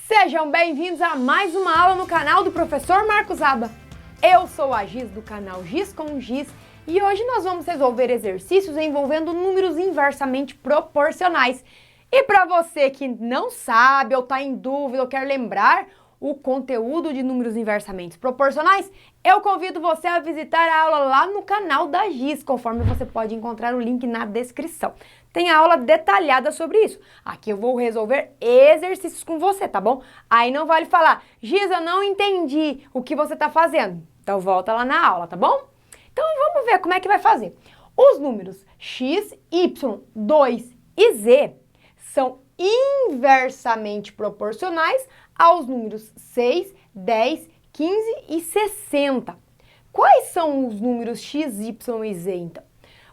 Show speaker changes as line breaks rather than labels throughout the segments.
Sejam bem-vindos a mais uma aula no canal do Professor Marcos Aba. Eu sou a Giz do canal Giz com Giz e hoje nós vamos resolver exercícios envolvendo números inversamente proporcionais. E para você que não sabe ou está em dúvida ou quer lembrar o conteúdo de números inversamente proporcionais, eu convido você a visitar a aula lá no canal da Giz, conforme você pode encontrar o link na descrição. Tem a aula detalhada sobre isso. Aqui eu vou resolver exercícios com você, tá bom? Aí não vale falar, Giz, eu não entendi o que você está fazendo. Então volta lá na aula, tá bom? Então vamos ver como é que vai fazer. Os números x, y, 2 e z são inversamente proporcionais aos números 6, 10, 15 e 60. Quais são os números x, y e z, então?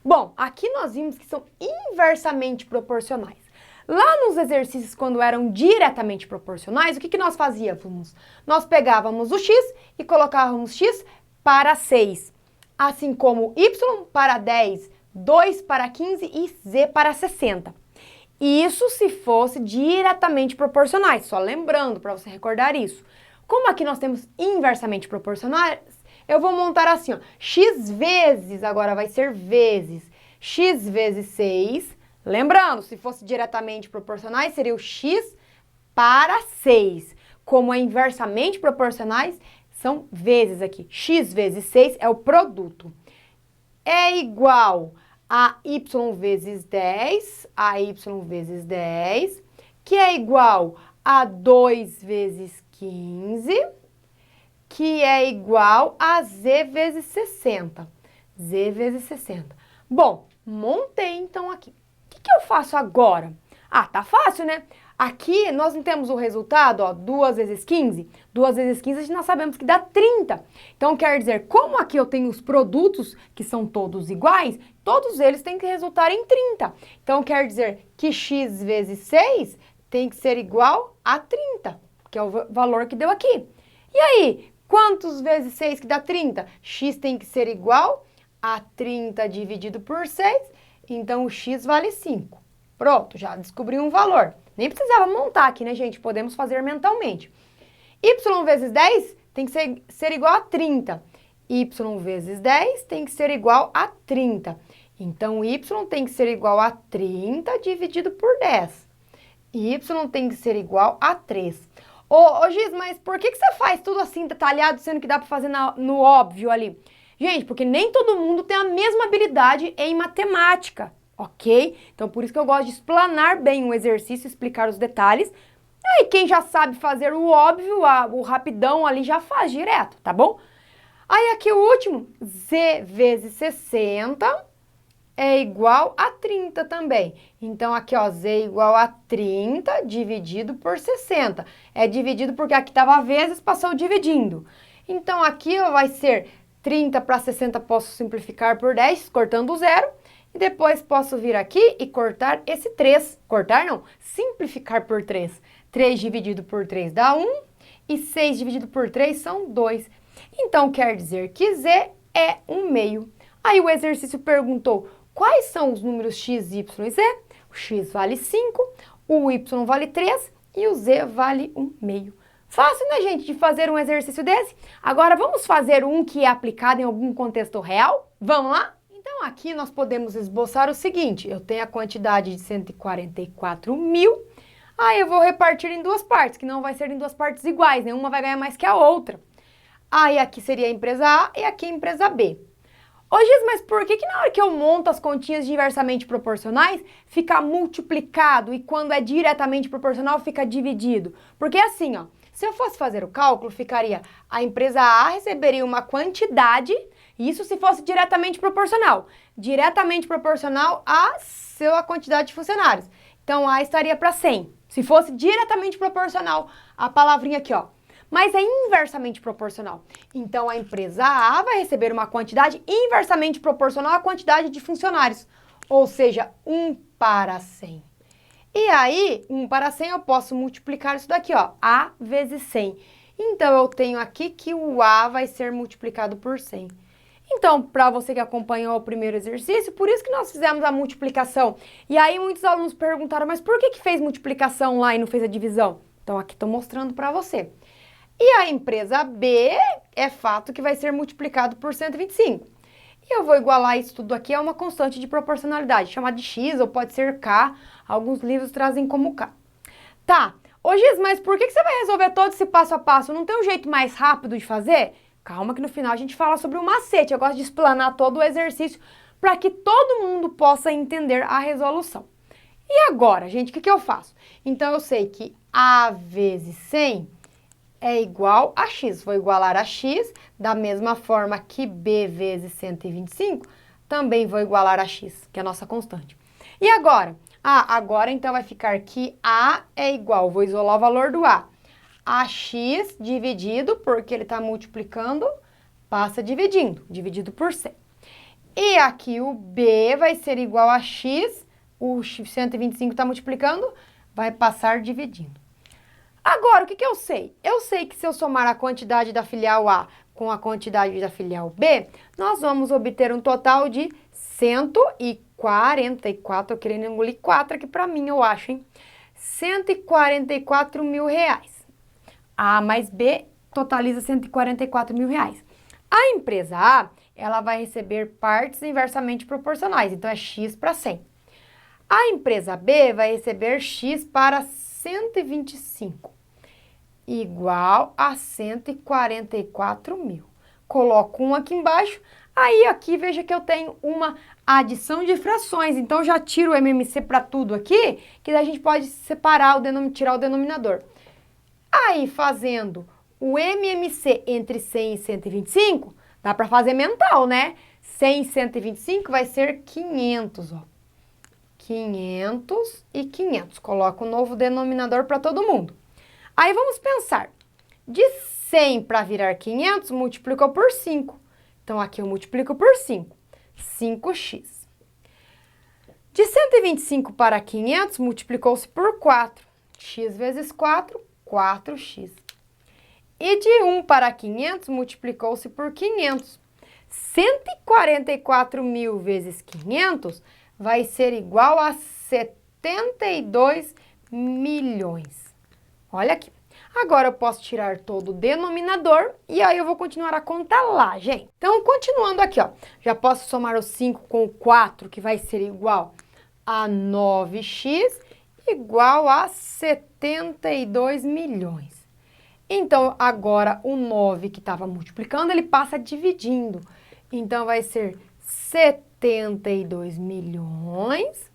Bom, aqui nós vimos que são inversamente proporcionais. Lá nos exercícios, quando eram diretamente proporcionais, o que nós fazíamos? Nós pegávamos o x e colocávamos x para 6, assim como y para 10, 2 para 15 e z para 60. Isso se fosse diretamente proporcionais, só lembrando para você recordar isso. Como aqui nós temos inversamente proporcionais, eu vou montar assim, ó, x vezes, agora vai ser vezes, x vezes 6, lembrando, se fosse diretamente proporcionais, seria o x para 6. Como é inversamente proporcionais, são vezes aqui, x vezes 6 é o produto. É igual a y vezes 10, que é igual a 2 vezes 15, que é igual a z vezes 60. Z vezes 60. Bom, montei então aqui. O que eu faço agora? Ah, tá fácil, né? Aqui nós não temos o resultado, ó, 2 vezes 15. 2 vezes 15 nós sabemos que dá 30. Então quer dizer, como aqui eu tenho os produtos que são todos iguais, todos eles têm que resultar em 30. Então quer dizer que x vezes 6 tem que ser igual a 30, que é o valor que deu aqui. E aí, quantos vezes 6 que dá 30? X tem que ser igual a 30 dividido por 6, então o x vale 5. Pronto, já descobri um valor. Nem precisava montar aqui, né, gente? Podemos fazer mentalmente. Y vezes 10 tem que ser igual a 30. Y vezes 10 tem que ser igual a 30. Então, y tem que ser igual a 30 dividido por 10. Y tem que ser igual a 3. Ô Giz, mas por que você faz tudo assim detalhado, sendo que dá para fazer no óbvio ali? Gente, porque nem todo mundo tem a mesma habilidade em matemática, ok? Então, por isso que eu gosto de explanar bem o exercício, explicar os detalhes. Aí, quem já sabe fazer o óbvio, o rapidão ali, já faz direto, tá bom? Aí, aqui o último, z vezes 60 é igual a 30 também. Então, aqui, ó, z é igual a 30 dividido por 60. É dividido porque aqui estava vezes, passou dividindo. Então, aqui ó, vai ser 30 para 60, posso simplificar por 10, cortando o zero. E depois posso vir aqui e cortar esse 3. Cortar não, simplificar por 3. 3 dividido por 3 dá 1 e 6 dividido por 3 são 2. Então, quer dizer que z é 1/2. Aí o exercício perguntou quais são os números x, y e z. O x vale 5, o y vale 3 e o z vale 1/2. Fácil, né, gente, de fazer um exercício desse? Agora, vamos fazer um que é aplicado em algum contexto real? Vamos lá? Então, aqui nós podemos esboçar o seguinte. Eu tenho a quantidade de 144 mil. Aí eu vou repartir em duas partes, que não vai ser em duas partes iguais, nenhuma vai ganhar mais que a outra. Aí aqui seria a empresa A e aqui a empresa B. Ô Giz, mas por que na hora que eu monto as continhas de inversamente proporcionais, fica multiplicado e quando é diretamente proporcional fica dividido? Porque assim, ó, se eu fosse fazer o cálculo, ficaria a empresa A receberia uma quantidade, isso se fosse diretamente proporcional. Diretamente proporcional a sua quantidade de funcionários. Então, A estaria para 100. Se fosse diretamente proporcional, a palavrinha aqui, ó. Mas é inversamente proporcional. Então, a empresa A vai receber uma quantidade inversamente proporcional à quantidade de funcionários. Ou seja, 1 para 100. E aí, 1 para 100, eu posso multiplicar isso daqui, ó. A vezes 100. Então, eu tenho aqui que o A vai ser multiplicado por 100. Então, para você que acompanhou o primeiro exercício, por isso que nós fizemos a multiplicação. E aí, muitos alunos perguntaram, mas por que fez multiplicação lá e não fez a divisão? Então, aqui estou mostrando para você. E a empresa B é fato que vai ser multiplicado por 125. E eu vou igualar isso tudo aqui a uma constante de proporcionalidade, chamada de x ou pode ser k. Alguns livros trazem como k. Tá, ô Giz, mas por que você vai resolver todo esse passo a passo? Não tem um jeito mais rápido de fazer? Calma que no final a gente fala sobre o macete. Eu gosto de explanar todo o exercício para que todo mundo possa entender a resolução. E agora, gente, o que eu faço? Então, eu sei que A vezes 100 é igual a x. Vou igualar a x, da mesma forma que B vezes 125, também vou igualar a x, que é a nossa constante. E agora? Agora então vai ficar que A é igual, vou isolar o valor do A. AX dividido, porque ele está multiplicando, passa dividido por 100. E aqui o B vai ser igual a x, o 125 está multiplicando, vai passar dividindo. Agora, o que eu sei? Eu sei que se eu somar a quantidade da filial A com a quantidade da filial B, nós vamos obter um total de 144, tô querendo engolir 4 aqui para mim, eu acho, hein? 144 mil reais. A mais B totaliza 144 mil reais. A empresa A, ela vai receber partes inversamente proporcionais, então é x para 100. A empresa B vai receber x para 125, igual a 144 mil. Coloco um aqui embaixo, aí aqui veja que eu tenho uma adição de frações, então já tiro o MMC para tudo aqui, que daí a gente pode separar, tirar o denominador. Aí, fazendo o MMC entre 100 e 125, dá para fazer mental, né? 100 e 125 vai ser 500, ó. 500 e 500. Coloca um novo denominador para todo mundo. Aí, vamos pensar. De 100 para virar 500, multiplicou por 5. Então, aqui eu multiplico por 5. 5x. De 125 para 500, multiplicou-se por 4. X vezes 4, 4x. E de 1 para 500, multiplicou-se por 500. 144 mil vezes 500 vai ser igual a 72 milhões. Olha aqui. Agora eu posso tirar todo o denominador e aí eu vou continuar a contar lá, gente. Então, continuando aqui, ó. Já posso somar o 5 com o 4, que vai ser igual a 9x, igual a 72 milhões. Então, agora o 9 que estava multiplicando, ele passa dividindo. Então, vai ser 72 milhões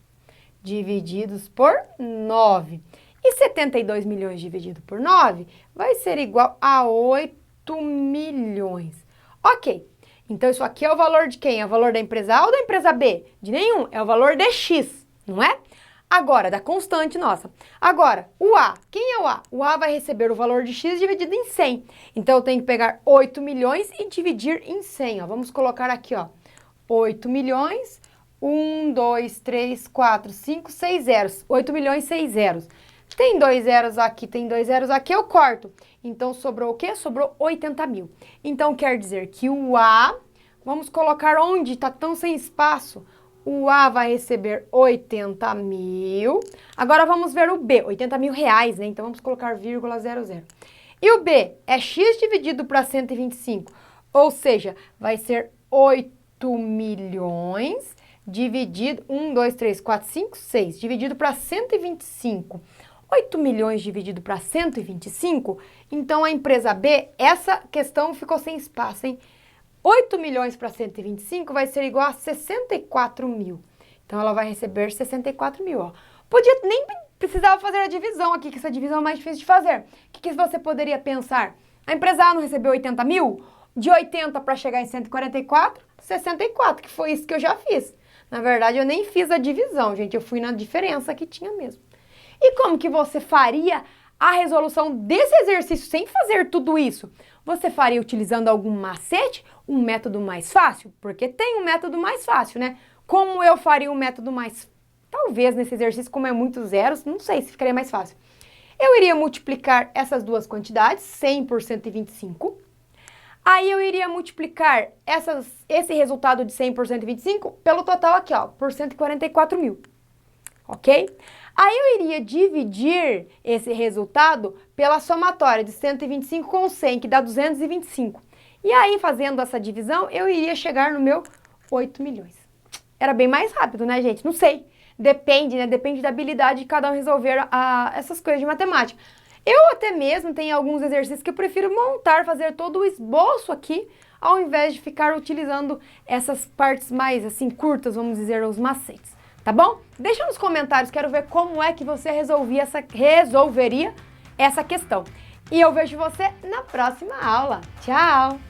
divididos por 9. E 72 milhões dividido por 9 vai ser igual a 8 milhões. Ok, então isso aqui é o valor de quem? É o valor da empresa A ou da empresa B? De nenhum, é o valor de x, não é? Agora, da constante nossa. Agora, o A, quem é o A? O A vai receber o valor de x dividido em 100. Então, eu tenho que pegar 8 milhões e dividir em 100, ó. Vamos colocar aqui, ó, 8 milhões, 1, 2, 3, 4, 5, 6 zeros. 8 milhões, 6 zeros. Tem 2 zeros aqui, tem 2 zeros aqui, eu corto. Então, sobrou o quê? Sobrou 80 mil. Então, quer dizer que o A, vamos colocar onde? Tá tão sem espaço. O A vai receber 80 mil. Agora, vamos ver o B, 80 mil reais, né? Então, vamos colocar vírgula 00. E o B é x dividido para 125, ou seja, vai ser 8 milhões dividido, 1, 2, 3, 4, 5, 6, dividido para 125. 8 milhões dividido para 125, então a empresa B, essa questão ficou sem espaço, hein? 8 milhões para 125 vai ser igual a 64 mil. Então, ela vai receber 64 mil, ó. Nem precisava fazer a divisão aqui, que essa divisão é mais difícil de fazer. O que você poderia pensar? A empresa A não recebeu 80 mil? De 80 para chegar em 144, 64, que foi isso que eu já fiz. Na verdade, eu nem fiz a divisão, gente. Eu fui na diferença que tinha mesmo. E como que você faria a resolução desse exercício sem fazer tudo isso? Você faria utilizando algum macete, um método mais fácil? Porque tem um método mais fácil, né? Como eu faria um método mais... Talvez nesse exercício, como é muitos zeros, não sei se ficaria mais fácil. Eu iria multiplicar essas duas quantidades, 100 por 125. Aí eu iria multiplicar esse resultado de 100 por 125 pelo total aqui, ó, por 144 mil. Ok? Aí eu iria dividir esse resultado pela somatória de 125 com 100, que dá 225. E aí, fazendo essa divisão, eu iria chegar no meu 8 milhões. Era bem mais rápido, né, gente? Não sei. Depende, né? Depende da habilidade de cada um resolver essas coisas de matemática. Eu até mesmo tenho alguns exercícios que eu prefiro montar, fazer todo o esboço aqui, ao invés de ficar utilizando essas partes mais, assim, curtas, vamos dizer, os macetes. Tá bom? Deixa nos comentários, quero ver como é que você resolveria essa questão. E eu vejo você na próxima aula. Tchau!